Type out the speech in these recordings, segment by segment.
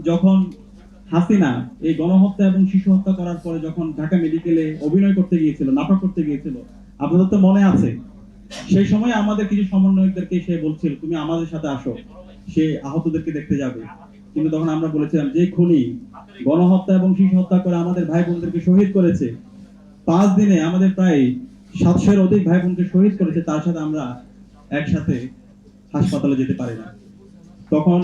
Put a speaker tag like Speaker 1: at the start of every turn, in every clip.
Speaker 1: যখন হাসিনা এই গণহত্যা এবং শিশু হত্যা করার পরে যখন ঢাকা মেডিকেলে অভিনয় করতে গিয়েছিল, নাটক করতে গিয়েছিল, আপনাদের তো মনে আছে, সেই সময় আমাদের কিছু সমন্বয়কদেরকে সে বলছিল তুমি আমাদের সাথে আসো, সে আহতদেরকে দেখতে যাবে। কিন্তু তখন আমরা বলেছিলাম যে খুনি গণহত্যা এবং শিশু হত্যা করে আমাদের ভাই বোনদেরকে শহীদ করেছে, 5 দিনে আমাদের প্রায় 700-এর অধিক ভাই বোনকে শহীদ করেছে, তার সাথে আমরা একসাথে হাসপাতালে যেতে পারি না। তখন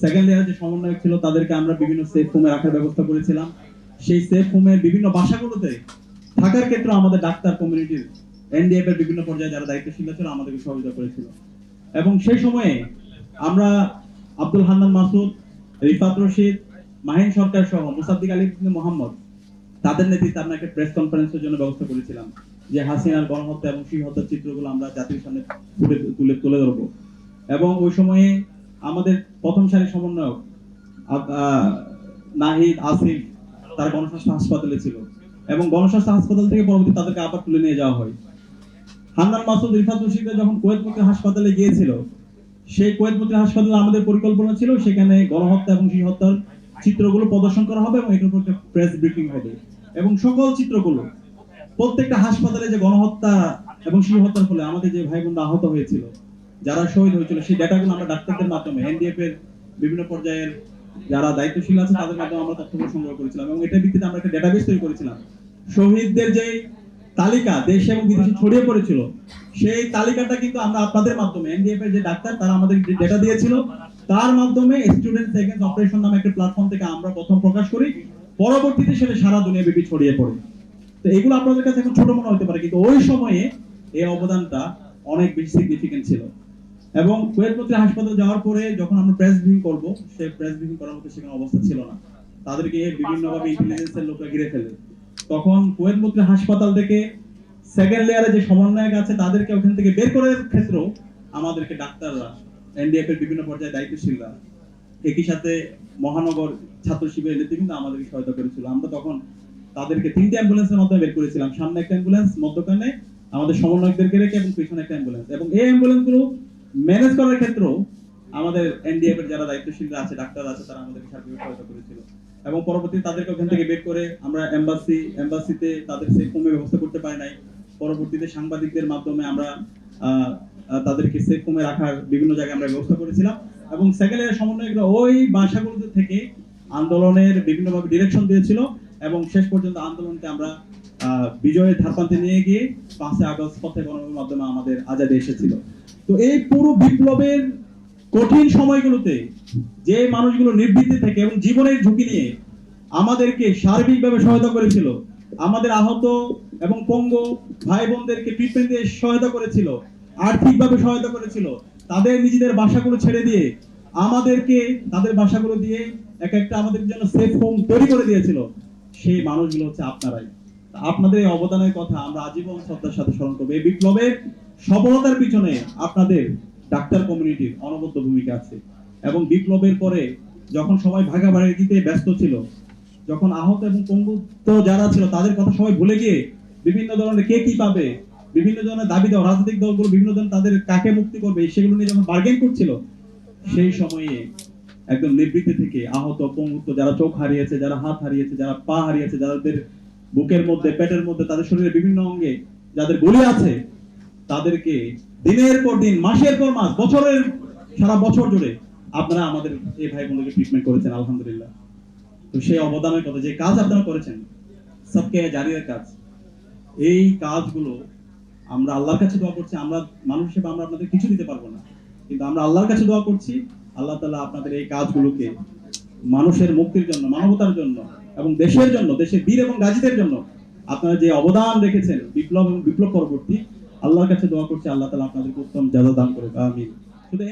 Speaker 1: সেকেন্ড ইয়ার যে সমন্বয়ক ছিল তাদেরকে আমরা বিভিন্ন সেফ হোমে রাখার ব্যবস্থা করেছিলাম। সেই সেফ হোমের বিভিন্ন বাসাগুলোতে থাকার ক্ষেত্রে আমাদের ডাক্তার কমিউনিটির এনডিএফ এর বিভিন্ন পর্যায়ে যারা দায়িত্বশীল ছিল আমাদেরকে সহযোগিতা করেছিল। এবং সেই সময়ে আমরা আব্দুল হান্নান মাসুদ, রিফাত রশিদ, মাহিন সরকার সহ মুসাদ্দিক আলী মোহাম্মদ তাদের নেতৃত্বে আমরা একটা প্রেস কনফারেন্সের জন্য ব্যবস্থা করেছিলাম, যে হাসিনার গণহত্যা এবং শিশু হত্যার চিত্রগুলো আমরা জাতির সামনে তুলে ধরবো। এবং ওই সময়ে আমাদের প্রথম সারির সমন্বয়ক নাহিদ, আসিফ তারা গণস্বাস্থ্য হাসপাতালে ছিল, এবং গণস্বাস্থ্য হাসপাতাল থেকে পরবর্তী তাদেরকে আবার তুলে নিয়ে যাওয়া হয়। হান্নান মাসুদ, রিফাত রশিদরা যখন কুয়েত মন্ত্রী হাসপাতালে গিয়েছিল, সেই কুয়েত মন্ত্রী হাসপাতালে আমাদের পরিকল্পনা ছিল সেখানে গণহত্যা এবং শিশু হত্যার চিত্রগুলো প্রদর্শন করা হবে এবং এটার উপর একটা প্রেস ব্রিফিং হবে, এবং সকল চিত্রগুলো প্রত্যেকটা হাসপাতালে যে গণহত্যা এবং শিশু হত্যার ফলে আমাদের যে ভাই বোনরা আহত হয়েছিল, যারা শহীদ হয়েছিল, সেই ডেটাগুলো আমরা ডাক্তারদের মাধ্যমে এনডিএফ এর বিভিন্ন পর্যায়ের যারা দায়িত্বশীল আছে তাদের মাধ্যমে আমরা তথ্যগুলো সংগ্রহ করেছিলাম, এবং এটার ভিত্তিতে আমরা একটা ডেটাবেস তৈরি করেছিলাম। শহীদদের যে তালিকা দেশে এবং বিদেশে ছড়িয়ে পড়েছিল, সেই তালিকাটা কিন্তু আমরা আপনাদের মাধ্যমে এনডিএফ এর যে ডাক্তার তারা আমাদের ডেটা দিয়েছিল, তার মাধ্যমে স্টুডেন্টস এগেইনস্ট অপারেশন নামে একটা প্ল্যাটফর্ম থেকে আমরা প্রথম প্রকাশ করি, পরবর্তীতে সেটা সারা দুনিয়া ব্যাপী ছড়িয়ে পড়ে। তো এগুলো আপনাদের কাছে এখন ছোট মনে হতে পারে, কিন্তু ওই সময়ে এই অবদানটা অনেক বেশি সিগনিফিকেন্ট ছিল। এবং কুয়েত মন্ত্রী হাসপাতাল যাওয়ার পরে যখন আমরা প্রেস ব্রিফিং করব, সেই প্রেস ব্রিফিং করার মতো সেখানে অবস্থা ছিল না, তাদেরকে বিভিন্নভাবে ইন্টেলিজেন্সের লোকরা ঘিরে ফেলে। তখন কুয়েত মন্ত্রী হাসপাতাল থেকে সেকেন্ড লেয়ারে যে সমন্বয়ক আছে তাদেরকে ওখান থেকে বের করার ক্ষেত্রেও আমাদেরকে ডাক্তাররা, এনডিএফ এর বিভিন্ন পর্যায়ে দায়িত্বশীলরা, একই সাথে মহানগর ছাত্র শিবিরের নেতৃবৃন্দ আমাদেরকে সহায়তা করেছিল। আমরা তখন তাদেরকে 3টে অ্যাম্বুলেন্সের মাধ্যমে বের করেছিলাম, সামনে একটা অ্যাম্বুলেন্স, মধ্যখানে আমাদের সমন্বয়কদেরকে রেখে, এবং পিছনে একটা অ্যাম্বুলেন্স। এবং এই অ্যাম্বুলেন্সগুলো ম্যানেজ করার ক্ষেত্রেও আমাদের এনডিএফ এর যারা দায়িত্বশীলরা আছে, ডাক্তার আছে, তারা আমাদেরকে সার্বিক সহায়তা করেছিল। এবং পরবর্তীতে তাদেরকে ওখান থেকে বের করে আমরা এম্বাসিতে তাদের সেফ হোমে ব্যবস্থা করতে পারি নাই। পরবর্তীতে সাংবাদিকদের মাধ্যমে আমরা তাদেরকে সেফ হোমে রাখার বিভিন্ন জায়গায় আমরা ব্যবস্থা করেছিলাম। এবং সেকেন্ড ইয়ারের সমন্বয়করা ওই বাসাগুলোতে থেকে আন্দোলনের বিভিন্নভাবে ডিরেকশন দিয়েছিল, এবং শেষ পর্যন্ত আন্দোলনকে আমরা বিজয়ের ধারপ্রান্তে নিয়ে গিয়ে 5 আগস্ট পথে গণনার মাধ্যমে আমাদের আজাদী এসেছিল। তো এই পুরো বিপ্লবের কঠিন সময়গুলোতে যে মানুষগুলো নির্ভীতি থেকে এবং জীবনের ঝুঁকি নিয়ে আমাদেরকে সার্বিকভাবে সহায়তা করেছিল, আমাদের আহত এবং পঙ্গু ভাই বোনদেরকে ট্রিটমেন্ট দিয়ে সহায়তা করেছিল, আর্থিকভাবে সহায়তা করেছিল, তাদের নিজেদের বাসাগুলো ছেড়ে দিয়ে আমাদেরকে তাদের বাসাগুলো দিয়ে এক একটা আমাদের জন্য সেফ হোম তৈরি করে দিয়েছিল, সেই মানুষগুলো হচ্ছে আপনারাই। আপনাদের এই অবদানের কথা আমরা আজীবন শ্রদ্ধার সাথে স্মরণ করবো। এই বিপ্লবের সফলতার পিছনে আপনাদের ডাক্তার কমিউনিটির অনবদ্য ভূমিকা আছে। এবং বিপ্লবের পরে যখন সবাই ভাগাভাগিতে ব্যস্ত ছিল, যখন আহত এবং পঙ্গুত্ব যারা ছিল তাদের কথা সবাই ভুলে গিয়ে বিভিন্ন ধরনের কে কি পাবে, বিভিন্ন ধরনের দাবি দেওয়া, রাজনৈতিক দলগুলো বিভিন্ন ধরনের তাদের কাকে মুক্তি করবে সেগুলো নিয়ে যখন বার্গেন করছিল, সেই সময়ে একদম নিবৃত্তি থেকে আহত পঙ্গুত্ব যারা চোখ হারিয়েছে, যারা হাত হারিয়েছে, যারা পা হারিয়েছে, যাদের বুকের মধ্যে, পেটের মধ্যে, তাদের শরীরের বিভিন্ন অঙ্গে যাদের গুলি আছে, তাদেরকে দিনের পর দিন, মাসের পর মাস, বছরের সারা বছর জুড়ে আপনারা আমাদের এই ভাই বোনদেরকে ট্রিটমেন্ট করেছেন, আলহামদুলিল্লাহ। তো সেই অবদানের কথা, যে কাজ আপনারা করেছেন, সবকে জারির কাজ, এই কাজগুলো আমরা আল্লাহর কাছে দোয়া করছি। আমরা মানুষ হিসেবে আমরা আপনাদের কিছু দিতে পারবো না, কিন্তু আমরা আল্লাহর কাছে দোয়া করছি আল্লাহ তাআলা আপনাদের এই কাজগুলোকে মানুষের মুক্তির জন্য, মানবতার জন্য এবং দেশের জন্য, দেশের বীর এবং গাজীদের জন্য আপনারা যে অবদান রেখেছেন বিপ্লব এবং বিপ্লব পরবর্তী, আল্লাহর কাছে দোয়া করছি আল্লাহ তাআলা আপনাদেরকে উত্তম জাযা দান করুক, আমিন। শুধু